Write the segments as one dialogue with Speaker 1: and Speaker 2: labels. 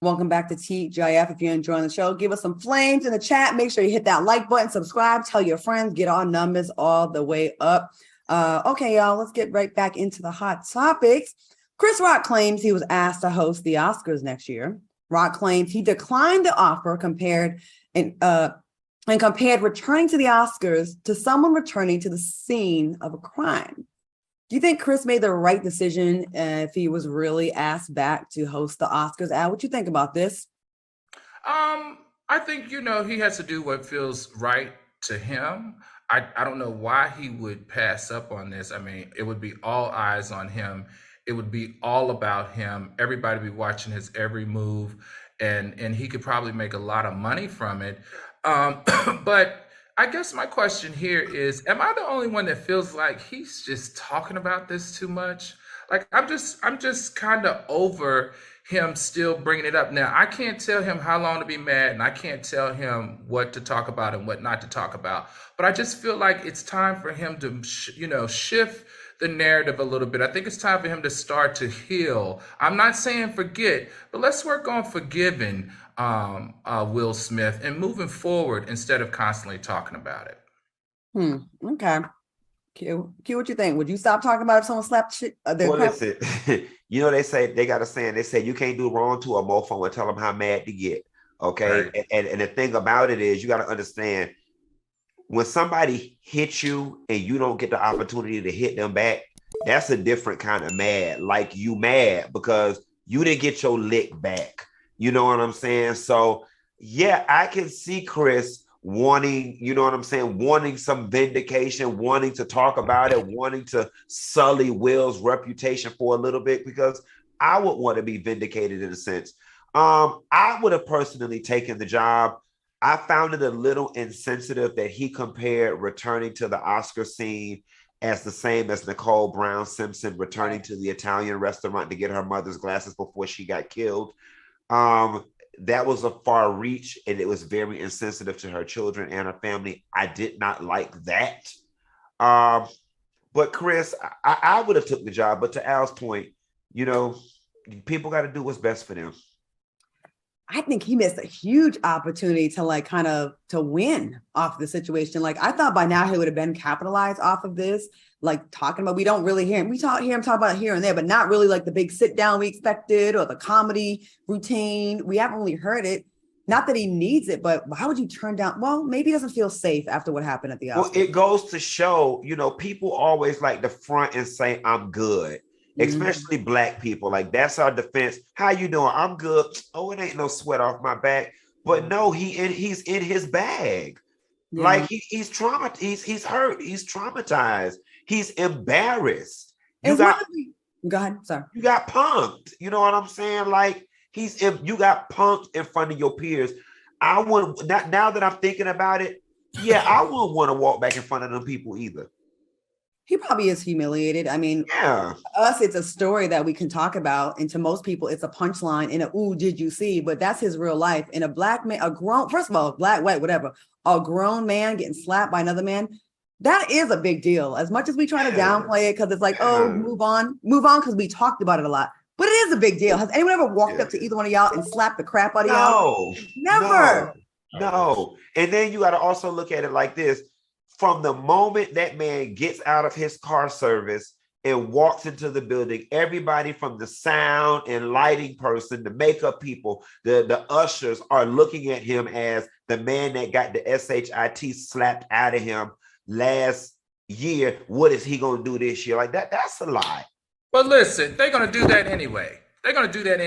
Speaker 1: Welcome back to TGIF. If you're enjoying the show, give us some flames in the chat. Make sure you hit that like button, subscribe, tell your friends, get our numbers all the way up. Okay, y'all, let's get right back into the hot topics. Chris Rock claims he was asked to host the Oscars next year. Rock claims he declined the offer compared returning to the Oscars to someone returning to the scene of a crime. Do you think Chris made the right decision if he was really asked back to host the Oscars? Al, what you think about this?
Speaker 2: I think, he has to do what feels right to him. I don't know why he would pass up on this. I mean, it would be all eyes on him. It would be all about him. Everybody would be watching his every move, and he could probably make a lot of money from it. But I guess my question here is, am I the only one that feels like he's just talking about this too much? Like, I'm just kind of over him still bringing it up. Now, I can't tell him how long to be mad, and I can't tell him what to talk about and what not to talk about. But I just feel like it's time for him to, shift the narrative a little bit. I think it's time for him to start to heal. I'm not saying forget, but let's work on forgiving Will Smith and moving forward instead of constantly talking about it.
Speaker 1: Okay. Q, what you think? Would you stop talking about if someone slapped shit?
Speaker 3: Listen, they say, they got a saying, they say you can't do wrong to a mofo and tell them how mad to get. Okay. Right. And the thing about it is, you got to understand, when somebody hits you and you don't get the opportunity to hit them back, that's a different kind of mad. Like, you mad because you didn't get your lick back. You know what I'm saying? So yeah, I can see Chris wanting, wanting some vindication, wanting to talk about it, wanting to sully Will's reputation for a little bit, because I would want to be vindicated in a sense. I would have personally taken the job. I found it a little insensitive that he compared returning to the Oscar scene as the same as Nicole Brown Simpson returning to the Italian restaurant to get her mother's glasses before she got killed. That was a far reach, and it was very insensitive to her children and her family. I did not like that. But Chris, I would have took the job. But to Al's point, people got to do what's best for them.
Speaker 1: I think he missed a huge opportunity to win off the situation. Like, I thought by now he would have been capitalized off of this, like talking about, we don't really hear him. We hear him talk about it here and there, but not really like the big sit down we expected or the comedy routine. We haven't really heard it. Not that he needs it, but how would you turn down? Well, maybe he doesn't feel safe after what happened at the Oscars.
Speaker 3: Well, it goes to show, people always like to front and say, I'm good. Especially Black people. Like, that's our defense. How you doing? I'm good. Oh, it ain't no sweat off my back. But no, he's in his bag. Yeah. Like, he's traumatized. He's hurt. He's traumatized. He's embarrassed.
Speaker 1: Go ahead. Sorry.
Speaker 3: You got punked. You know what I'm saying? Like, you got punked in front of your peers. Now that I'm thinking about it, yeah, I wouldn't want to walk back in front of them people either.
Speaker 1: He probably is humiliated. I mean,
Speaker 3: yeah.
Speaker 1: To us, it's a story that we can talk about. And to most people, it's a punchline in ooh, did you see? But that's his real life. And a Black man, first of all, Black, white, whatever, a grown man getting slapped by another man, that is a big deal. As much as we try to downplay it, because it's like, move on, because we talked about it a lot. But it is a big deal. Has anyone ever walked up to either one of y'all and slapped the crap out of y'all? Never.
Speaker 3: No. And then you got to also look at it like this. From the moment that man gets out of his car service and walks into the building, everybody from the sound and lighting person, the makeup people, the ushers are looking at him as the man that got the SHIT slapped out of him last year. What is he going to do this year? Like, that's a lie.
Speaker 2: But listen, they're going to do that anyway. They do that.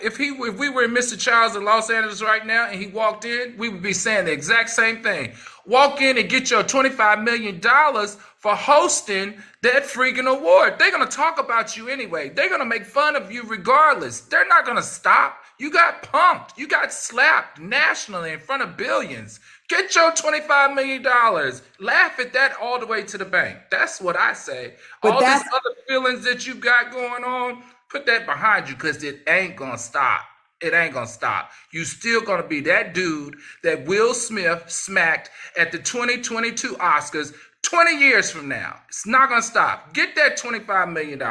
Speaker 2: If we were in Mr. Childs in Los Angeles right now and he walked in, we would be saying the exact same thing. Walk in and get your $25 million for hosting that freaking award. They're going to talk about you anyway. They're going to make fun of you regardless. They're not going to stop. You got punked. You got slapped nationally in front of billions. Get your $25 million. Laugh at that all the way to the bank. That's what I say. But all these other feelings that you got going on, put that behind you, because it ain't going to stop. It ain't going to stop. You still going to be that dude that Will Smith smacked at the 2022 Oscars 20 years from now. It's not going to stop. Get that $25 million.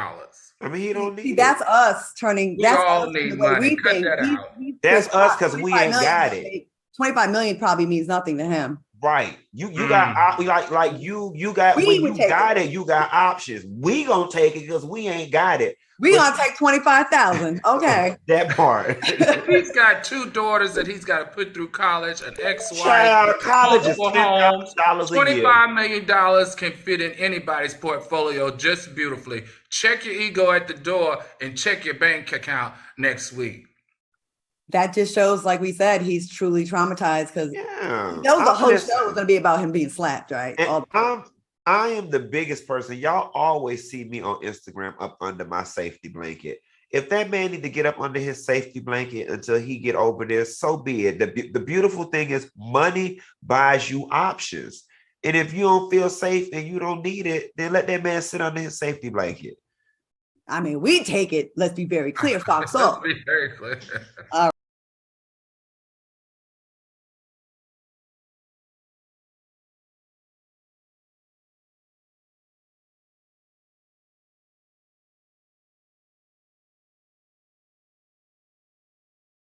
Speaker 3: I mean, he don't
Speaker 1: See,
Speaker 3: need
Speaker 1: that's
Speaker 3: it.
Speaker 1: us turning.
Speaker 2: We
Speaker 1: That's
Speaker 2: all
Speaker 1: us in
Speaker 2: need
Speaker 1: the way
Speaker 2: money.
Speaker 1: we
Speaker 2: Cut
Speaker 1: think.
Speaker 2: that out.
Speaker 1: He's
Speaker 3: That's
Speaker 1: pissed
Speaker 3: us
Speaker 1: off.
Speaker 3: because we
Speaker 1: 25
Speaker 3: ain't
Speaker 1: million
Speaker 3: got
Speaker 1: don't
Speaker 3: it.
Speaker 1: make- 25 million probably means nothing to him.
Speaker 3: Right. You
Speaker 2: Mm.
Speaker 3: got like you got
Speaker 1: We
Speaker 3: when
Speaker 1: would
Speaker 3: you
Speaker 1: take
Speaker 3: got
Speaker 1: it.
Speaker 3: it, you got options. We gonna take it because we ain't got it.
Speaker 1: We
Speaker 3: But
Speaker 1: gonna take 25,000. Okay.
Speaker 3: that part.
Speaker 2: He's got 2 daughters that he's got to put through college, an ex-wife,
Speaker 3: Child, college is
Speaker 2: multiple homes.
Speaker 3: $10,000 a year.
Speaker 2: $25 million can fit in anybody's portfolio just beautifully. Check your ego at the door and check your bank account next week.
Speaker 1: That just shows, like we said, he's truly traumatized because
Speaker 3: Yeah.
Speaker 1: that was the whole
Speaker 3: Listen,
Speaker 1: show was gonna be about him being slapped, right?
Speaker 3: and I am the biggest person. Y'all always see me on Instagram up under my safety blanket. If that man need to get up under his safety blanket until he get over this, so be it. The beautiful thing is money buys you options. And if you don't feel safe and you don't need it, then let that man sit under his safety blanket.
Speaker 1: I mean, we take it. Let's be very clear,
Speaker 2: Let's
Speaker 1: FOXSOUL.
Speaker 2: be very clear.